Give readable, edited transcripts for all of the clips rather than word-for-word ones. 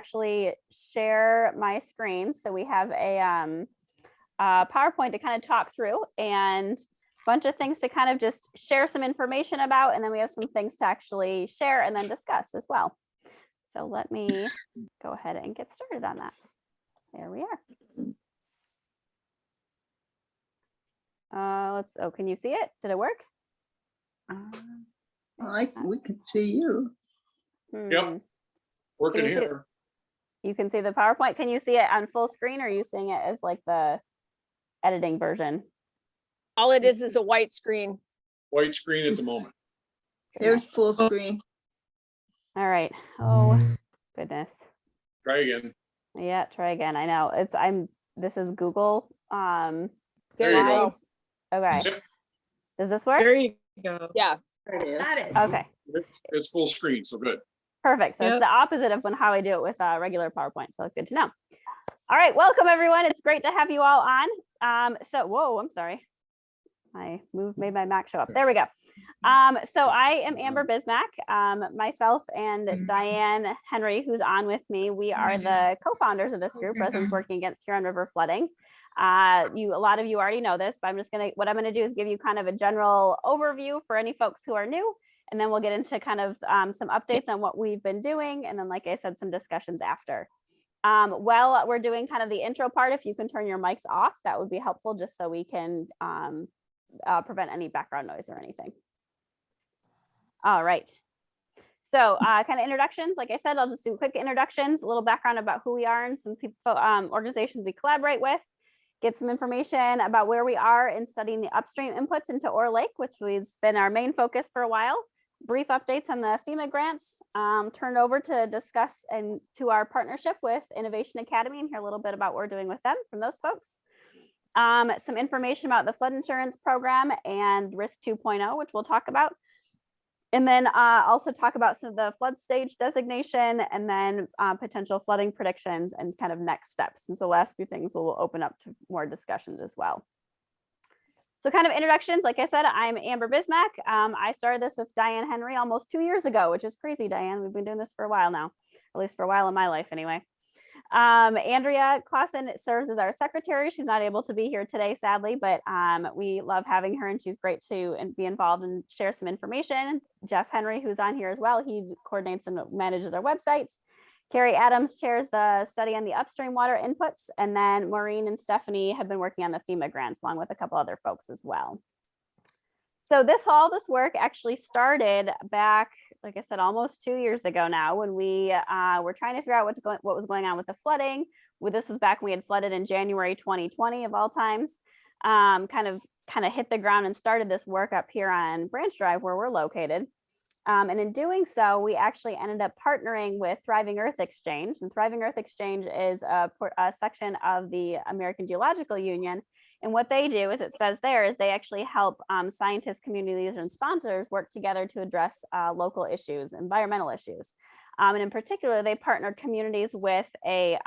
actually share my screen. So we have a PowerPoint to kind of talk through and a bunch of things to kind of just share some information about. And then we have some things to actually share and then discuss as well. So let me go ahead and get started on that. There we are. Oh, can you see it? Did it work? We can see you. Yep. Working here. You can see the PowerPoint. Can you see it on full screen, or are you seeing it as like the editing version? All it is a white screen. White screen at the moment. There's full screen. All right. Oh, goodness. Try again. Yeah, try again. I know this is Google. There you go. Okay. Yep. Does this work? There you go. Yeah. There it is. Okay. It's full screen, so good. Perfect. So it's the opposite of how I do it with regular PowerPoint. So it's good to know. All right. Welcome, everyone. It's great to have you all on. Whoa, I'm sorry. Made my Mac show up. There we go. So I am Amber Bismack. Myself and Diane Henry, who's on with me, we are the co-founders of this group, Residents Working Against Huron River Flooding. A lot of you already know this, but what I'm going to do is give you kind of a general overview for any folks who are new, and then we'll get into kind of some updates on what we've been doing, and then, like I said, some discussions after. While we're doing kind of the intro part, if you can turn your mics off, that would be helpful, just so we can prevent any background noise or anything. All right. So kind of introductions. Like I said, I'll just do quick introductions, a little background about who we are and some people, organizations we collaborate with, get some information about where we are in studying the upstream inputs into Ore Lake, which has been our main focus for a while. Brief updates on the FEMA grants, turn over to discuss and to our partnership with Innovation Academy and hear a little bit about what we're doing with them from those folks. Some information about the flood insurance program and Risk 2.0, which we'll talk about. And then also talk about some of the flood stage designation and then potential flooding predictions and kind of next steps. And so the last few things will open up to more discussions as well. So kind of introductions, like I said, I'm Amber Bismack. I started this with Diane Henry almost 2 years ago, which is crazy, Diane. We've been doing this for a while now, at least for a while in my life anyway. Andrea Clausen serves as our secretary. She's not able to be here today, sadly, but we love having her and she's great to be involved and share some information. Jeff Henry, who's on here as well, he coordinates and manages our website. Carrie Adams chairs the study on the upstream water inputs, and then Maureen and Stephanie have been working on the FEMA grants along with a couple other folks as well. So this work actually started back, like I said, almost 2 years ago now, when we were trying to figure out what was going on with the flooding. This was back when we had flooded in January 2020 of all times. Kind of hit the ground and started this work up here on Branch Drive where we're located. And in doing so, we actually ended up partnering with Thriving Earth Exchange. And Thriving Earth Exchange is a section of the American Geological Union. And what they do, as it says there, is they actually help scientists, communities, and sponsors work together to address local issues, environmental issues. And in particular, they partnered communities with a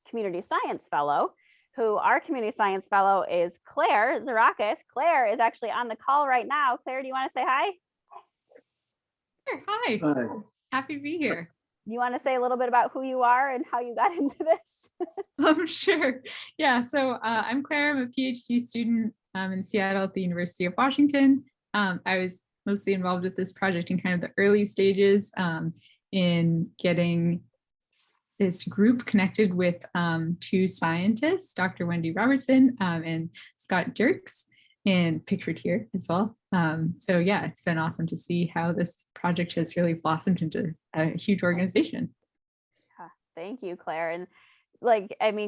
community science fellow, who our community science fellow is Claire Zarakis. Claire is actually on the call right now. Claire, do you want to say hi? Sure. Hi. Hi. Happy to be here. You want to say a little bit about who you are and how you got into this? Sure. Yeah, so I'm Claire. I'm a PhD student in Seattle at the University of Washington. I was mostly involved with this project in kind of the early stages in getting this group connected with two scientists, Dr. Wendy Robertson and Scott Jerks, and pictured here as well. So yeah, it's been awesome to see how this project has really blossomed into a huge organization. Thank you, Claire. And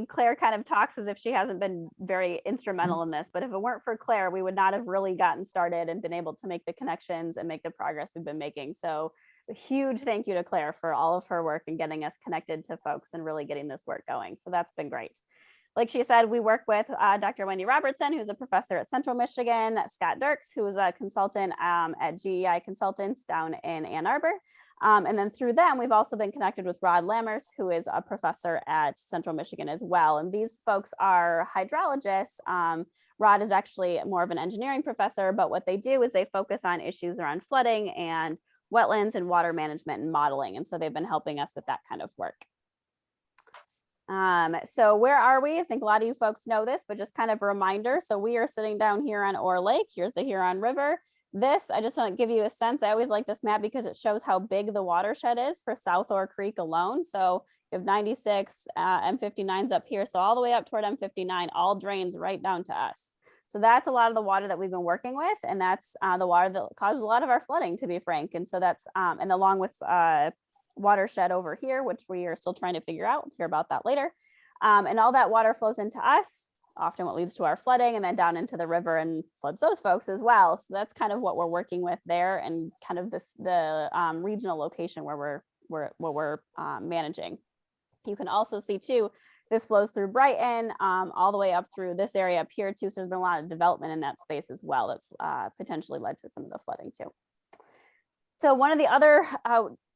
Claire kind of talks as if she hasn't been very instrumental in this, but if it weren't for Claire, we would not have really gotten started and been able to make the connections and make the progress we've been making. So a huge thank you to Claire for all of her work and getting us connected to folks and really getting this work going. So that's been great. Like she said, we work with Dr. Wendy Robertson, who's a professor at Central Michigan, Scott Dirks, who is a consultant at GEI Consultants down in Ann Arbor. And then through them, we've also been connected with Rod Lammers, who is a professor at Central Michigan as well. And these folks are hydrologists. Rod is actually more of an engineering professor, but what they do is they focus on issues around flooding and wetlands and water management and modeling. And so they've been helping us with that kind of work. So where are we? I think a lot of you folks know this, but just kind of a reminder. So we are sitting down here on Ore Lake. Here's the Huron River. This, I just want to give you a sense. I always like this map because it shows how big the watershed is for South Ore Creek alone. So you have 96, M59's up here. So all the way up toward M59, all drains right down to us. So that's a lot of the water that we've been working with. And that's the water that causes a lot of our flooding, to be frank. And so that's, and along with watershed over here, which we are still trying to figure out. We'll hear about that later. And all that water flows into us, often what leads to our flooding, and then down into the river and floods those folks as well. So that's kind of what we're working with there, and kind of the regional location where we're managing. You can also see too, this flows through Brighton, all the way up through this area up here too. So there's been a lot of development in that space as well. That's potentially led to some of the flooding too. So one of the other,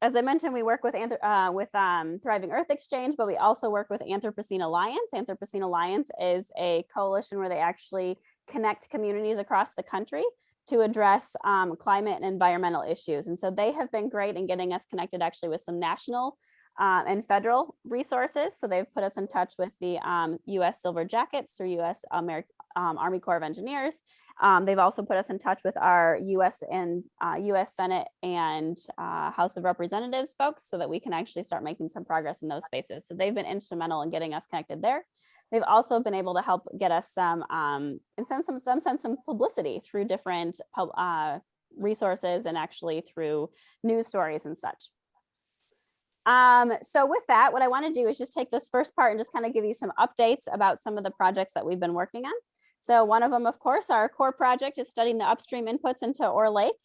as I mentioned, we work with Thriving Earth Exchange, but we also work with Anthropocene Alliance. Anthropocene Alliance is a coalition where they actually connect communities across the country to address climate and environmental issues. And so they have been great in getting us connected actually with some national and federal resources. So they've put us in touch with the U.S. Silver Jackets through U.S. Army Corps of Engineers. They've also put us in touch with our U.S. Senate and House of Representatives folks so that we can actually start making some progress in those spaces. So they've been instrumental in getting us connected there. They've also been able to help get us some publicity through different resources and actually through news stories and such. So with that, what I want to do is just take this first part and just kind of give you some updates about some of the projects that we've been working on. So one of them, of course, our core project is studying the upstream inputs into Ore Lake.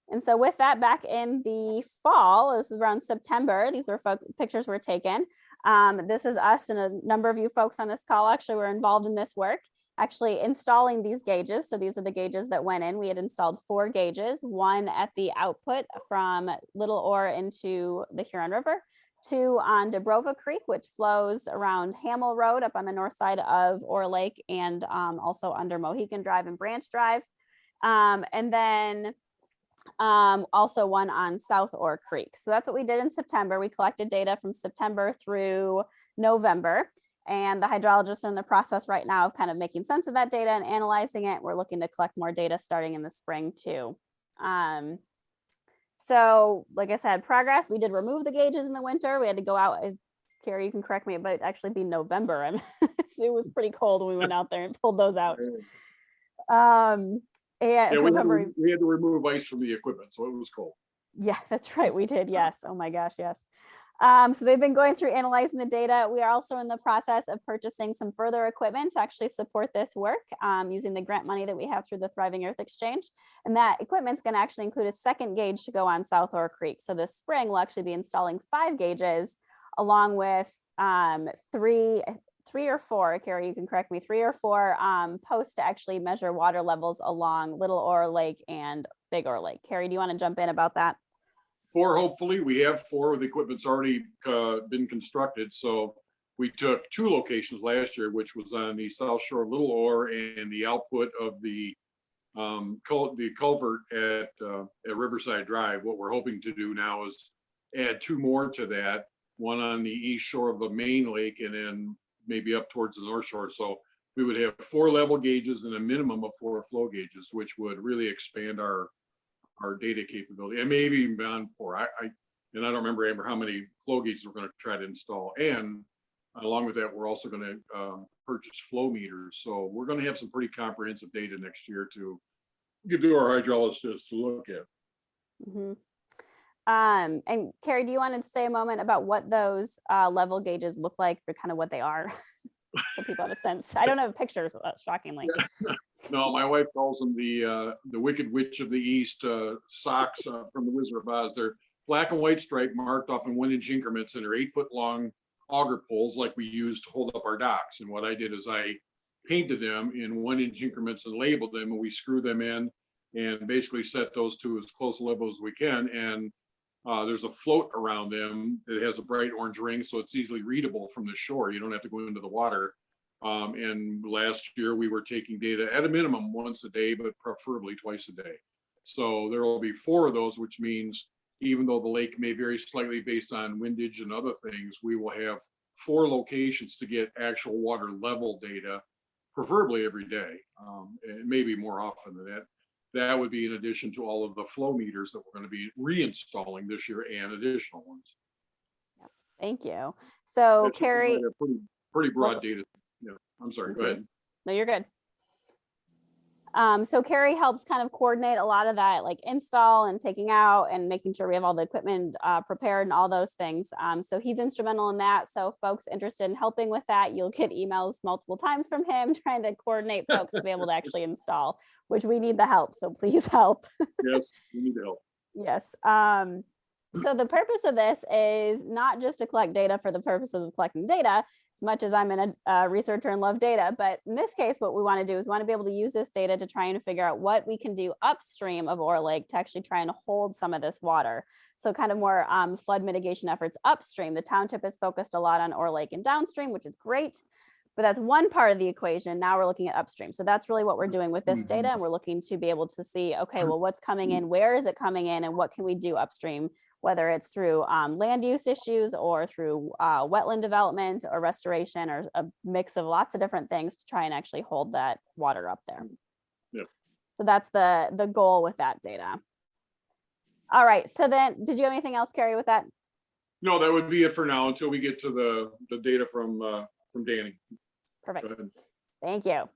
And so with that, back in the fall, this is around September, these were pictures were taken. This is us and a number of you folks on this call actually were involved in this work, actually installing these gauges. So these are the gauges that went in. We had installed 4 gauges, one at the output from Little Ore into the Huron River, 2 on Dubrova Creek, which flows around Hamel Road up on the north side of Ore Lake, and also under Mohican Drive and Branch Drive. And then also one on South Ore Creek. So that's what we did in September. We collected data from September through November, and the hydrologists are in the process right now of kind of making sense of that data and analyzing it. We're looking to collect more data starting in the spring too. So like I said, progress, we did remove the gauges in the winter. We had to go out, Carrie, you can correct me, it might actually be November. I mean, it was pretty cold when we went out there and pulled those out. And Yeah, remember, we had to remove ice from the equipment, so it was cold. yeah, that's right. We did. Yes. Oh my gosh. Yes. So they've been going through analyzing the data. We are also in the process of purchasing some further equipment to actually support this work using the grant money that we have through the Thriving Earth Exchange. And that equipment's going to actually include a second gauge to go on South Ore Creek. So this spring we'll actually be installing 5 gauges along with 3 or 4, Carrie, you can correct me, 3 or 4 posts to actually measure water levels along Little Ore Lake and Big Ore Lake. Carrie, do you want to jump in about that? 4, hopefully. We have 4. The equipment's already been constructed. So we took 2 locations last year, which was on the south shore of Little Ore and the output of the culvert at Riverside Drive. What we're hoping to do now is add 2 more to that, one on the east shore of the main lake and then maybe up towards the north shore. So we would have 4 level gauges and a minimum of 4 flow gauges, which would really expand our data capability, and maybe even beyond 4. I don't remember, Amber, how many flow gauges we're going to try to install. And along with that, we're also going to purchase flow meters. So we're going to have some pretty comprehensive data next year to give to our hydrologists to look at. Mm-hmm. And Carrie, do you want to say a moment about what those level gauges look like, or kind of what they are? So people have a sense. I don't have pictures, shockingly. No, my wife calls them the Wicked Witch of the East socks from the Wizard of Oz. They're black and white stripe marked off in 1-inch increments, and they're 8-foot long auger poles like we use to hold up our docks. And what I did is I painted them in 1-inch increments and labeled them, and we screw them in and basically set those to as close a level as we can. And there's a float around them that has a bright orange ring, so it's easily readable from the shore. You don't have to go into the water. And last year we were taking data at a minimum once a day, but preferably twice a day. So there will be 4 of those, which means even though the lake may vary slightly based on windage and other things, we will have 4 locations to get actual water level data, preferably every day, and maybe more often than that. That would be in addition to all of the flow meters that we're going to be reinstalling this year and additional ones. Thank you. So That should Carrie, provide a pretty broad data. Yeah, I'm sorry, go ahead. no, you're good. So Carrie helps kind of coordinate a lot of that, like install and taking out and making sure we have all the equipment prepared and all those things. So he's instrumental in that. So folks interested in helping with that, you'll get emails multiple times from him trying to coordinate folks to be able to actually install, which we need the help. So please help. Yes, we need help. Yes. So the purpose of this is not just to collect data for the purposes of collecting data, as much as I'm a researcher and love data, but in this case, what we want to do is want to be able to use this data to try and figure out what we can do upstream of Ore Lake to actually try and hold some of this water. So kind of more flood mitigation efforts upstream. The township is focused a lot on Ore Lake and downstream, which is great, but that's one part of the equation. Now we're looking at upstream. So that's really what we're doing with this data. And we're looking to be able to see, okay, well, what's coming in, where is it coming in, and what can we do upstream, whether it's through land use issues or through wetland development or restoration or a mix of lots of different things to try and actually hold that water up there. Yep. So that's the goal with that data. All right, so then did you have anything else, Carrie, with that? No, that would be it for now until we get to the data from Danny. Perfect. Go ahead. Thank you.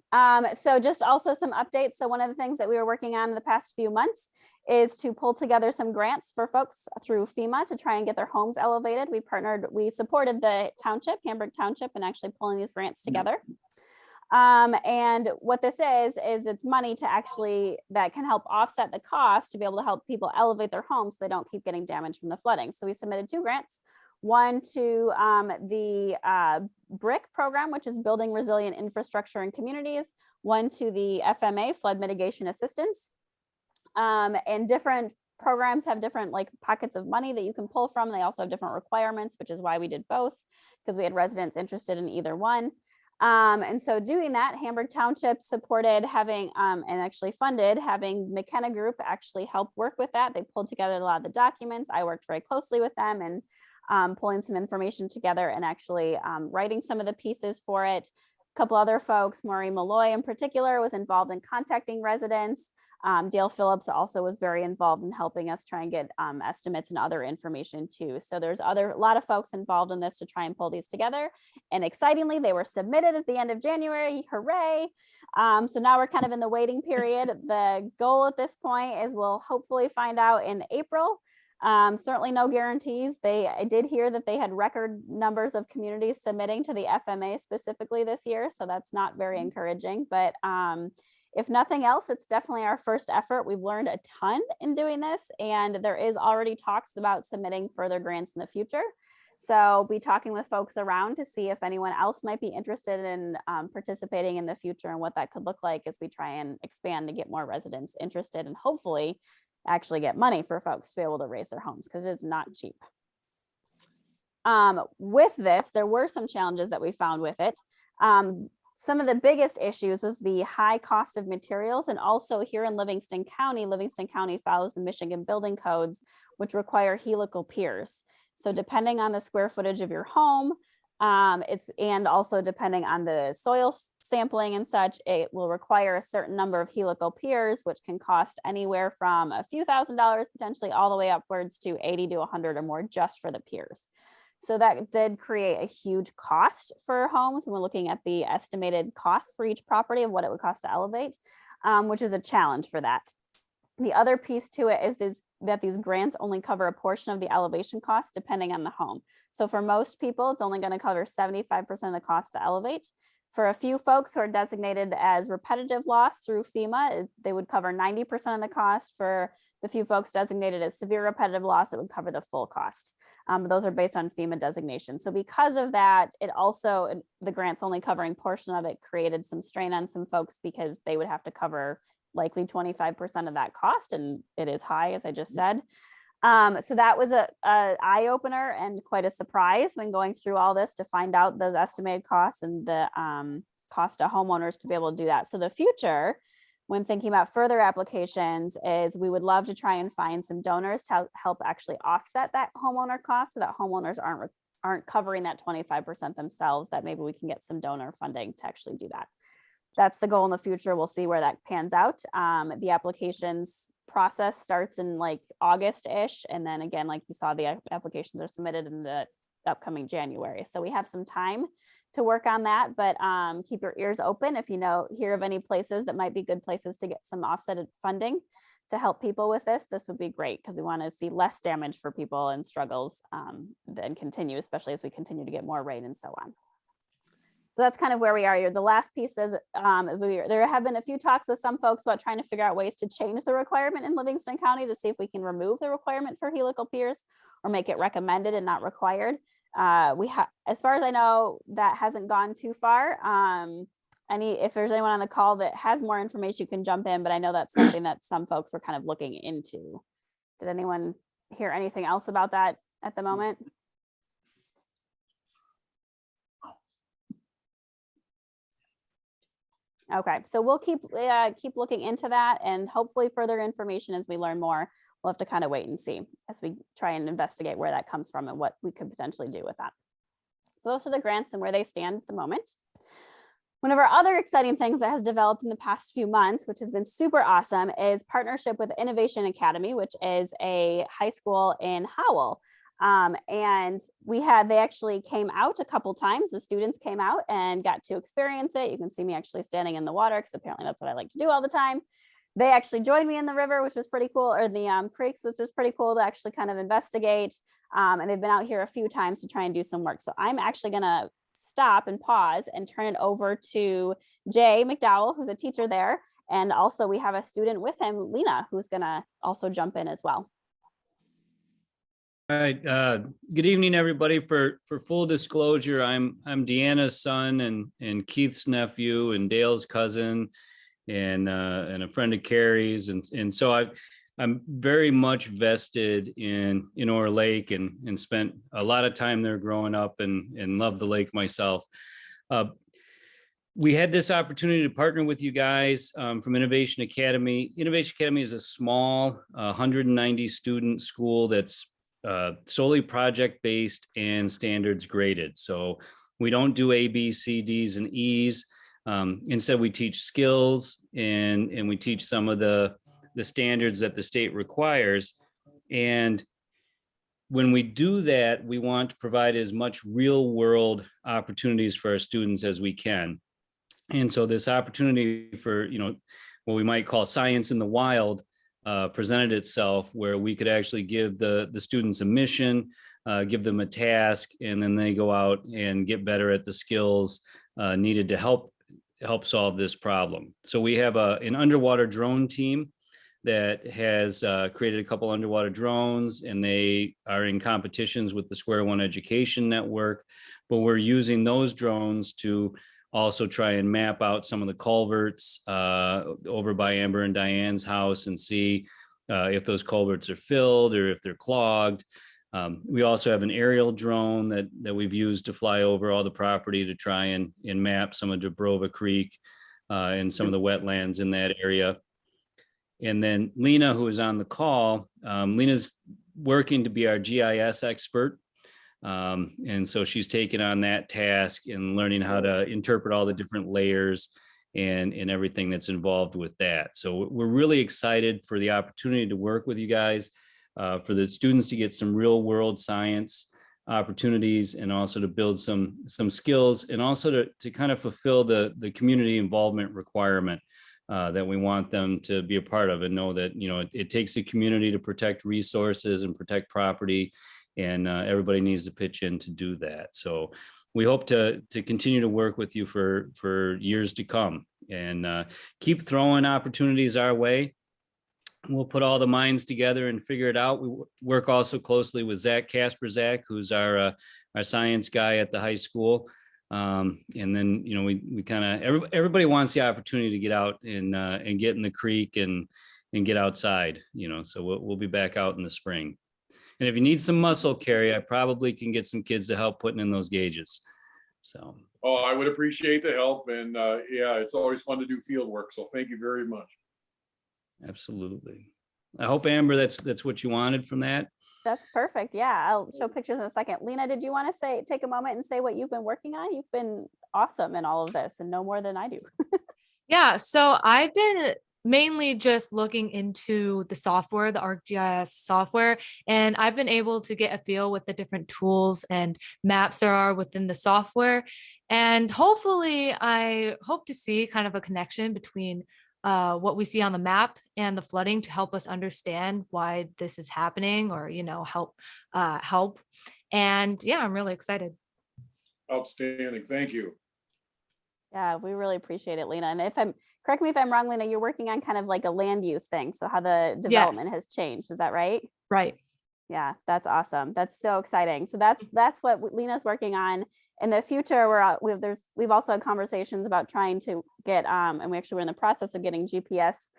So just also some updates. So one of the things that we were working on in the past few months is to pull together some grants for folks through FEMA to try and get their homes elevated. We supported the township, Hamburg Township, and actually pulling these grants together. And what this is it's money to actually that can help offset the cost to be able to help people elevate their homes so they don't keep getting damaged from the flooding. So we submitted 2 grants. One to the BRIC program, which is Building Resilient Infrastructure in Communities. One to the FMA, Flood Mitigation Assistance. And different programs have different like pockets of money that you can pull from. They also have different requirements, which is why we did both, because we had residents interested in either one. And so doing that, Hamburg Township supported having and actually funded having McKenna Group actually help work with that. They pulled together a lot of the documents. I worked very closely with them and pulling some information together and actually writing some of the pieces for it. A couple other folks, Maureen Malloy in particular, was involved in contacting residents. Dale Phillips also was very involved in helping us try and get estimates and other information too. So there's a lot of folks involved in this to try and pull these together. And excitingly, they were submitted at the end of January. Hooray. So now we're kind of in the waiting period. The goal at this point is we'll hopefully find out in April. Certainly no guarantees. I did hear that they had record numbers of communities submitting to the FMA specifically this year. So that's not very encouraging, but if nothing else, it's definitely our first effort. We've learned a ton in doing this, and there is already talks about submitting further grants in the future. So I'll be talking with folks around to see if anyone else might be interested in participating in the future and what that could look like as we try and expand to get more residents interested and hopefully actually get money for folks to be able to raise their homes because it's not cheap. With this, there were some challenges that we found with it. Some of the biggest issues was the high cost of materials, and also here in Livingston County follows the Michigan building codes, which require helical piers. So depending on the square footage of your home, and also depending on the soil sampling and such, it will require a certain number of helical piers, which can cost anywhere from a few $1,000s potentially all the way upwards to 80 to 100 or more just for the piers. So that did create a huge cost for homes. And we're looking at the estimated cost for each property of what it would cost to elevate, which is a challenge for that. The other piece to it is that these grants only cover a portion of the elevation cost depending on the home. So for most people, it's only going to cover 75% of the cost to elevate. For a few folks who are designated as repetitive loss through FEMA, they would cover 90% of the cost. For the few folks designated as severe repetitive loss, it would cover the full cost. Those are based on FEMA designation. So because of that, the grants only covering portion of it created some strain on some folks because they would have to cover likely 25% of that cost. And it is high, as I just said. So that was a eye opener and quite a surprise when going through all this to find out those estimated costs and the cost to homeowners to be able to do that. So the future, when thinking about further applications, is we would love to try and find some donors to help actually offset that homeowner cost so that homeowners aren't covering that 25% themselves, that maybe we can get some donor funding to actually do that. That's the goal in the future. We'll see where that pans out. The applications process starts in like August-ish. And then again, like you saw, the applications are submitted in the upcoming January. So we have some time to work on that, but keep your ears open if you hear of any places that might be good places to get some offset funding to help people with this. This would be great because we want to see less damage for people and struggles than continue, especially as we continue to get more rain and so on. So that's kind of where we are here. The last piece is there have been a few talks with some folks about trying to figure out ways to change the requirement in Livingston County to see if we can remove the requirement for helical piers or make it recommended and not required. As far as I know, that hasn't gone too far. If there's anyone on the call that has more information, you can jump in, but I know that's something that some folks were kind of looking into. Did anyone hear anything else about that at the moment? Okay, so we'll keep looking into that, and hopefully further information as we learn more. We'll have to kind of wait and see as we try and investigate where that comes from and what we could potentially do with that. So those are the grants and where they stand at the moment. One of our other exciting things that has developed in the past few months, which has been super awesome, is partnership with Innovation Academy, which is a high school in Howell. And they actually came out a couple times. The students came out and got to experience it. You can see me actually standing in the water because apparently that's what I like to do all the time. They actually joined me in the river, which was pretty cool, or the creeks, which was pretty cool to actually kind of investigate. And they've been out here a few times to try and do some work. So I'm actually gonna stop and pause and turn it over to Jay McDowell, who's a teacher there. And also we have a student with him, Lena, who's gonna also jump in as well. All right. Good evening, everybody. For full disclosure, I'm Deanna's son and Keith's nephew and Dale's cousin and a friend of Carrie's, and so I'm very much vested in Ore Lake and spent a lot of time there growing up and love the lake myself. We had this opportunity to partner with you guys from Innovation Academy. Innovation Academy is a small 190 student school that's solely project-based and standards graded. So we don't do A, B, C, Ds, and E's. Instead, we teach skills and we teach some of the standards that the state requires. And when we do that, we want to provide as much real world opportunities for our students as we can. And so this opportunity for, what we might call science in the wild presented itself, where we could actually give the students a mission, give them a task, and then they go out and get better at the skills needed to help solve this problem. So we have an underwater drone team that has created a couple underwater drones, and they are in competitions with the Square One Education Network, but we're using those drones to also try and map out some of the culverts over by Amber and Diane's house and see if those culverts are filled or if they're clogged. We also have an aerial drone that we've used to fly over all the property to try and map some of Dubrova Creek and some of the wetlands in that area. And then Lena, who is on the call, Lena's working to be our GIS expert. And so she's taken on that task and learning how to interpret all the different layers and everything that's involved with that. So we're really excited for the opportunity to work with you guys, for the students to get some real world science opportunities, and also to build some skills, and also to kind of fulfill the community involvement requirement that we want them to be a part of, and know that, it takes a community to protect resources and protect property. And everybody needs to pitch in to do that. So we hope to continue to work with you for years to come, and keep throwing opportunities our way. We'll put all the minds together and figure it out. We work also closely with Zach Kasperzak, who's our science guy at the high school. And then, we kind of, everybody wants the opportunity to get out and get in the creek and get outside, so we'll be back out in the spring. And if you need some muscle carry, I probably can get some kids to help putting in those gauges. So. Oh, I would appreciate the help. And yeah, it's always fun to do field work. So thank you very much. Absolutely. I hope, Amber, that's what you wanted from that. That's perfect. Yeah, I'll show pictures in a second. Lena, did you want to take a moment and say what you've been working on? You've been awesome in all of this and know more than I do. Yeah, so I've been mainly just looking into the software, the ArcGIS software, and I've been able to get a feel with the different tools and maps there are within the software. And hopefully I hope to see kind of a connection between what we see on the map and the flooding to help us understand why this is happening, or, help. And yeah, I'm really excited. Outstanding. Thank you. Yeah, we really appreciate it, Lena. And correct me if I'm wrong, Lena, you're working on kind of like a land use thing. So how the development has changed. Is that right? Right. Yeah, that's awesome. That's so exciting. So that's what Lena's working on. In the future, we've also had conversations about trying to get and we're in the process of getting GPS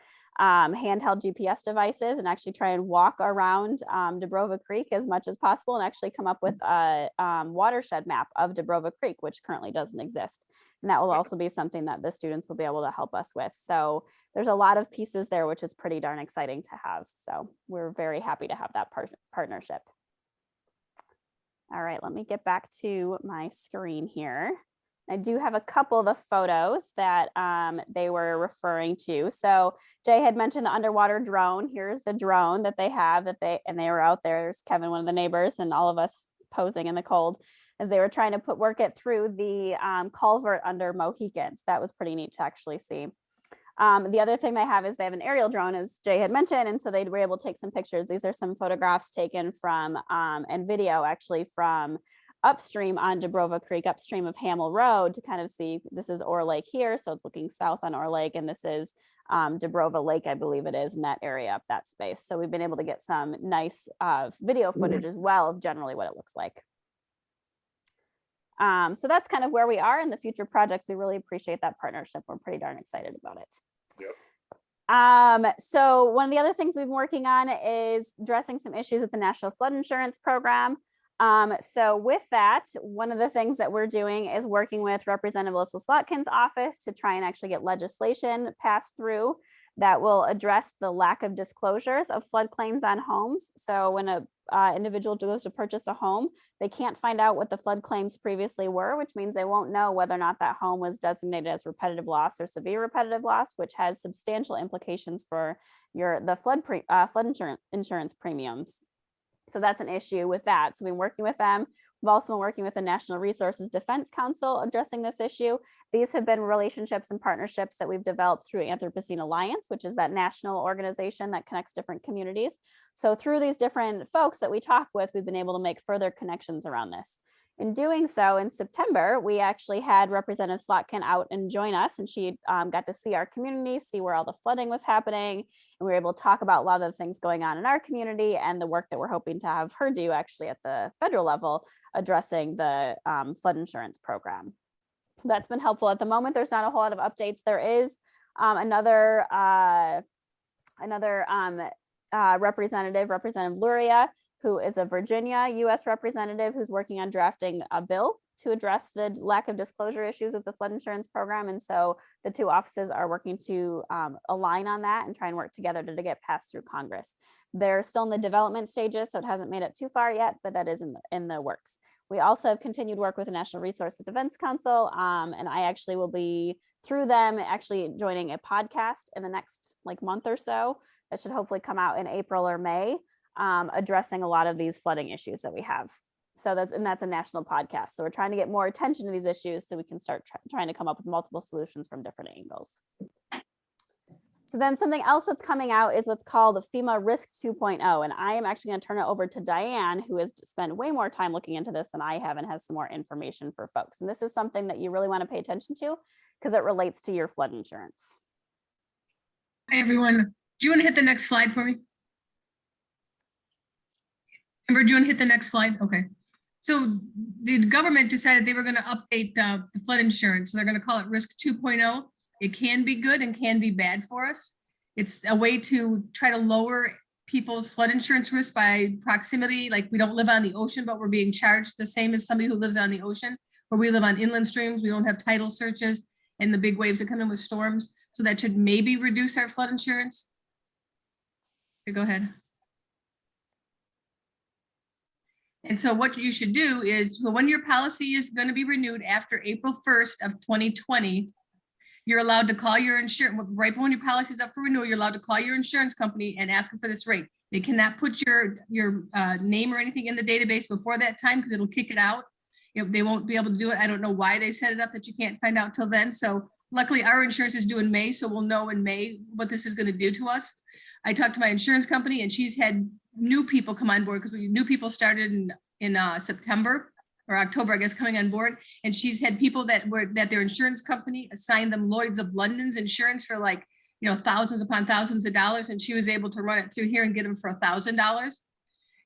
handheld GPS devices and actually try and walk around Dubrova Creek as much as possible and actually come up with a watershed map of Dubrova Creek, which currently doesn't exist. And that will also be something that the students will be able to help us with. So there's a lot of pieces there, which is pretty darn exciting to have. So we're very happy to have that partnership. All right, let me get back to my screen here. I do have a couple of the photos that they were referring to. So Jay had mentioned the underwater drone. Here's the drone that they have they were out there. There's Kevin, one of the neighbors, and all of us posing in the cold as they were trying to work it through the culvert under Mohican. So that was pretty neat to actually see. The other thing they have is they have an aerial drone, as Jay had mentioned, and so they were able to take some pictures. These are some photographs taken from and video actually from upstream on Dubrova Creek, upstream of Hamel Road, to kind of see. This is Ore Lake here, so it's looking south on Ore Lake, and this is Dubrova Lake, I believe it is, in that area up that space. So we've been able to get some nice video footage as well of generally what it looks like. So that's kind of where we are in the future projects. We really appreciate that partnership. We're pretty darn excited about it. Yep. So one of the other things we've been working on is addressing some issues with the National Flood Insurance Program. So with that, one of the things that we're doing is working with Representative Alyssa Slotkin's office to try and actually get legislation passed through that will address the lack of disclosures of flood claims on homes. So when a individual goes to purchase a home, they can't find out what the flood claims previously were, which means they won't know whether or not that home was designated as repetitive loss or severe repetitive loss, which has substantial implications for the flood insurance premiums. So that's an issue with that. So we've been working with them. We've also been working with the National Resources Defense Council addressing this issue. These have been relationships and partnerships that we've developed through Anthropocene Alliance, which is that national organization that connects different communities. So through these different folks that we talk with, we've been able to make further connections around this. In doing so, in September, we actually had Representative Slotkin out and join us, and she got to see our community, see where all the flooding was happening, and we were able to talk about a lot of the things going on in our community and the work that we're hoping to have her do actually at the federal level, addressing the flood insurance program. So that's been helpful. At the moment, there's not a whole lot of updates. There is another Representative Luria, who is a Virginia U.S. representative who's working on drafting a bill to address the lack of disclosure issues with the flood insurance program. And so the two offices are working to align on that and try and work together to get passed through Congress. They're still in the development stages, so it hasn't made it too far yet, but that is in the works. We also have continued work with the National Resources Defense Council, and I actually will be, through them, actually joining a podcast in the next month or so. That should hopefully come out in April or May, addressing a lot of these flooding issues that we have. So that's a national podcast. So we're trying to get more attention to these issues so we can start trying to come up with multiple solutions from different angles. So then something else that's coming out is what's called the Fema Risk 2.0. And I am actually going to turn it over to Diane, who has spent way more time looking into this than I have and has some more information for folks. And this is something that you really want to pay attention to because it relates to your flood insurance. Hi, everyone. Do you want to hit the next slide for me? Amber, do you want to hit the next slide? Okay. So the government decided they were going to update the flood insurance. So they're going to call it Risk 2.0. It can be good and can be bad for us. It's a way to try to lower people's flood insurance risk by proximity. Like, we don't live on the ocean, but we're being charged the same as somebody who lives on the ocean, where we live on inland streams. We don't have tidal surges and the big waves that come in with storms. So that should maybe reduce our flood insurance. Okay, go ahead. And so what you should do is, well, when your policy is going to be renewed after April 1st of 2020, you're allowed to call your insurance, right when your policy is up for renewal, you're allowed to call your insurance company and ask them for this rate. They cannot put your name or anything in the database before that time because it'll kick it out. They won't be able to do it. I don't know why they set it up that you can't find out till then. So luckily our insurance is due in May, so we'll know in May what this is going to do to us. I talked to my insurance company and she's had new people come on board because new people started in September or October, I guess, coming on board. And she's had people that their insurance company assigned them Lloyd's of London's insurance for like, thousands upon thousands of dollars. And she was able to run it through here and get them for $1,000.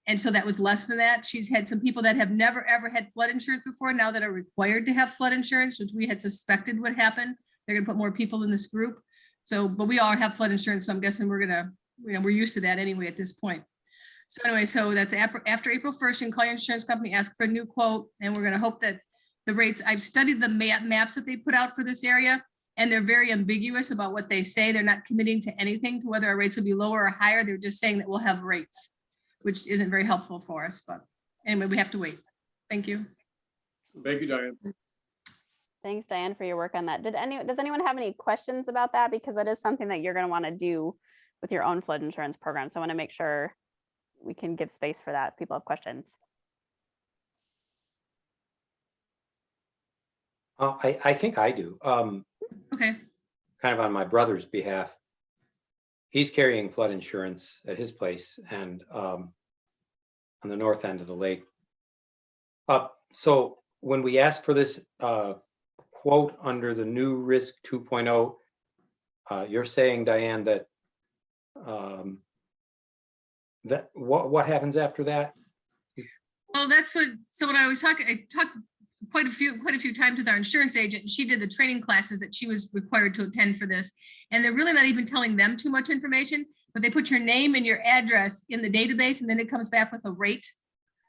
And so that was less than that. She's had some people that have never, ever had flood insurance before now that are required to have flood insurance, which we had suspected would happen. They're gonna put more people in this group. So, but we all have flood insurance. So I'm guessing we're used to that anyway at this point. So anyway, so that's after April 1st, you can call your insurance company, ask for a new quote, and we're gonna hope that the rates, I've studied the maps that they put out for this area, and they're very ambiguous about what they say. They're not committing to anything, to whether our rates will be lower or higher. They're just saying that we'll have rates, which isn't very helpful for us, but anyway, we have to wait. Thank you. Thank you, Diane. Thanks, Diane, for your work on that. Does anyone have any questions about that? Because that is something that you're going to want to do with your own flood insurance program. So I want to make sure we can give space for that. People have questions. I think I do. Okay. Kind of on my brother's behalf. He's carrying flood insurance at his place and on the north end of the lake. So when we ask for this quote under the new Risk 2.0, you're saying, Diane, that what happens after that? Well, so when I was talking, I talked quite a few times with our insurance agent. She did the training classes that she was required to attend for this. And they're really not even telling them too much information, but they put your name and your address in the database, and then it comes back with a rate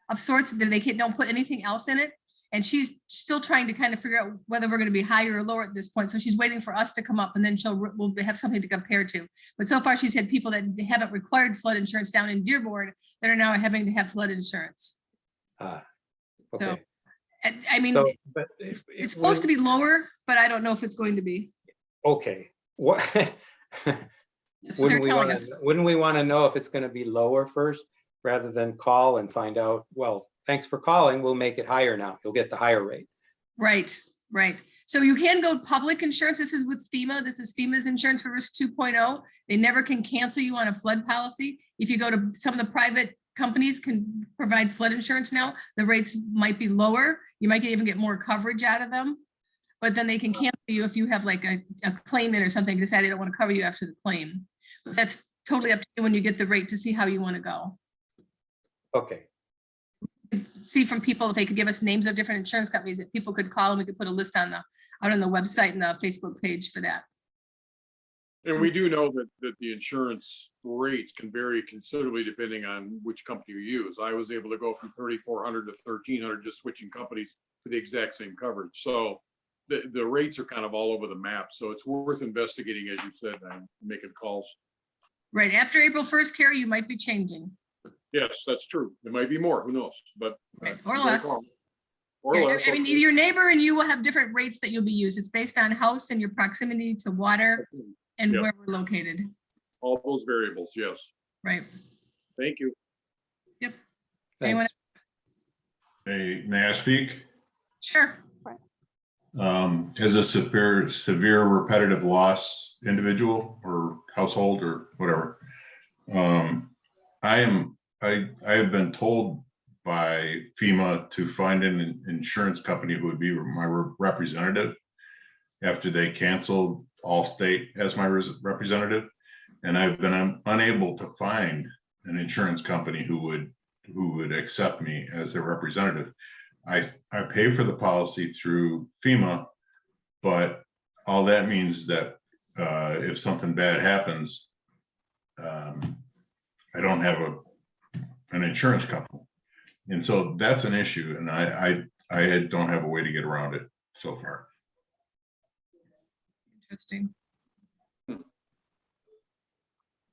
of sorts that don't put anything else in it. And she's still trying to kind of figure out whether we're going to be higher or lower at this point. So she's waiting for us to come up, and then we'll have something to compare to. But so far she's had people that haven't required flood insurance down in Dearborn that are now having to have flood insurance. Okay. So, I mean, So, but it's supposed to be lower, but I don't know if it's going to be. Okay. What? Wouldn't we want to know if it's going to be lower first, rather than call and find out, well, thanks for calling, we'll make it higher now. You'll get the higher rate. Right. So you can go public insurance. This is with FEMA. This is FEMA's insurance for Risk 2.0. They never can cancel you on a flood policy. If you go to some of the private companies can provide flood insurance now, the rates might be lower. You might even get more coverage out of them, but then they can cancel you if you have like a claim in or something, decide they don't want to cover you after the claim. But that's totally up to you when you get the rate to see how you want to go. Okay. See from people if they could give us names of different insurance companies that people could call, and we could put a list out on the website and the Facebook page for that. And we do know that the insurance rates can vary considerably depending on which company you use. I was able to go from 3,400 to 1,300 just switching companies for the exact same coverage. So the rates are kind of all over the map. So it's worth investigating, as you said, and making calls. Right. After April 1st, Carrie, you might be changing. Yes, that's true. It might be more, who knows, but. Right. Or less. Or Yeah, less. I mean, Okay. your neighbor and you will have different rates that you'll be used. It's based on house and your proximity to water and Yep. where we're located. All those variables, yes. Right. Thank you. Yep. Anyone? Hey, may I speak? Sure. As a severe repetitive loss individual or household or whatever, I have been told by FEMA to find an insurance company who would be my representative after they canceled Allstate as my representative, and I've been unable to find an insurance company who would accept me as their representative. I pay for the policy through FEMA, but all that means that if something bad happens, I don't have an insurance company. And so that's an issue, and I don't have a way to get around it so far. Interesting.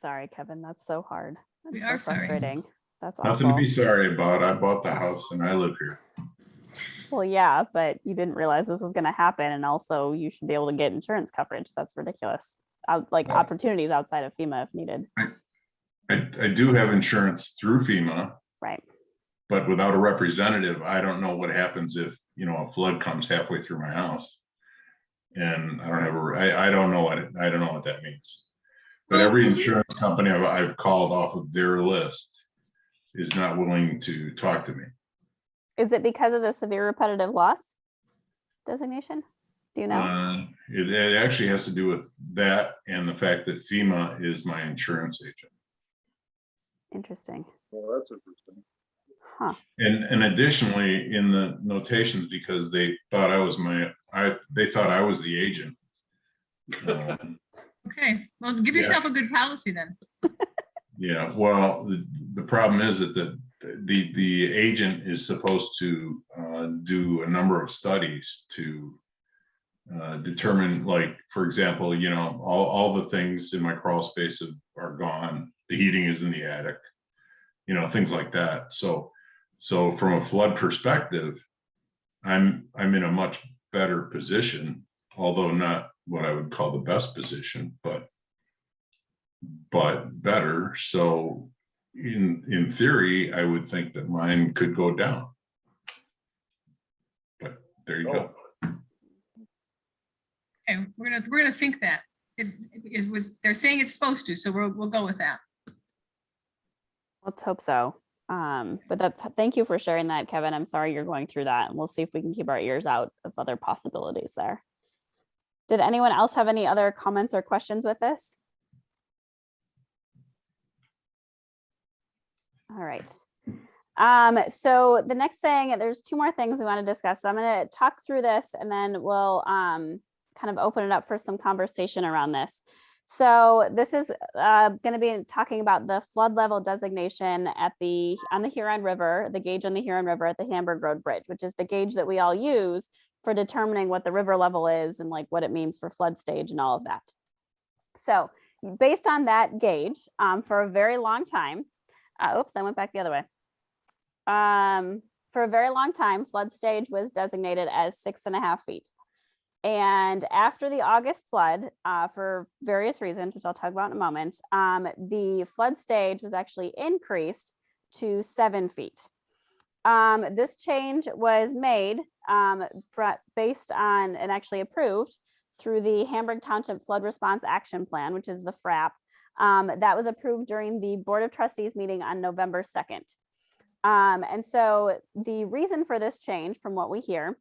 Sorry, Kevin, that's so hard. We That's so are sorry. frustrating. That's Nothing to awful. be sorry about. I bought the house and I live here. Well, yeah, but you didn't realize this was going to happen, and also you should be able to get insurance coverage. That's ridiculous. Like Yeah. opportunities outside of FEMA if needed. I do have insurance through FEMA, Right. but without a representative, I don't know what happens if, a flood comes halfway through my house. And I don't have I don't know what that means. But every insurance company I've called off of their list is not willing to talk to me. Is it because of the severe repetitive loss designation? Do you know? It actually has to do with that and the fact that FEMA is my insurance agent. Interesting. Well, that's interesting. Huh. And additionally, in the notations, because they thought I was they thought I was the agent. Okay, well, give yourself a good policy then. Yeah, well, the problem is that the agent is supposed to do a number of studies to determine, like, for example, all the things in my crawl space are gone. The heating is in the attic, things like that. So from a flood perspective, I'm in a much better position, although not what I would call the best position, but better. So in theory, I would think that mine could go down. But there you go. Okay, we're gonna think that. It was, they're saying it's supposed to, so we'll go with that. Let's hope so. But thank you for sharing that, Kevin. I'm sorry you're going through that, and we'll see if we can keep our ears out of other possibilities there. Did anyone else have any other comments or questions with this? All right. So the next thing, there's two more things we want to discuss. So I'm going to talk through this, and then we'll kind of open it up for some conversation around this. So this is going to be talking about the flood level designation on the Huron River, the gauge on the Huron River at the Hamburg Road Bridge, which is the gauge that we all use for determining what the river level is and like what it means for flood stage and all of that. So based on that gauge, for a very long time, oops, I went back the other way. For a very long time, flood stage was designated as 6.5 feet. And after the August flood, for various reasons, which I'll talk about in a moment, the flood stage was actually increased to 7 feet. This change was made based on and actually approved through the Hamburg Township Flood Response Action Plan, which is the FRAP, that was approved during the Board of Trustees meeting on November 2nd. And so the reason for this change, from what we hear,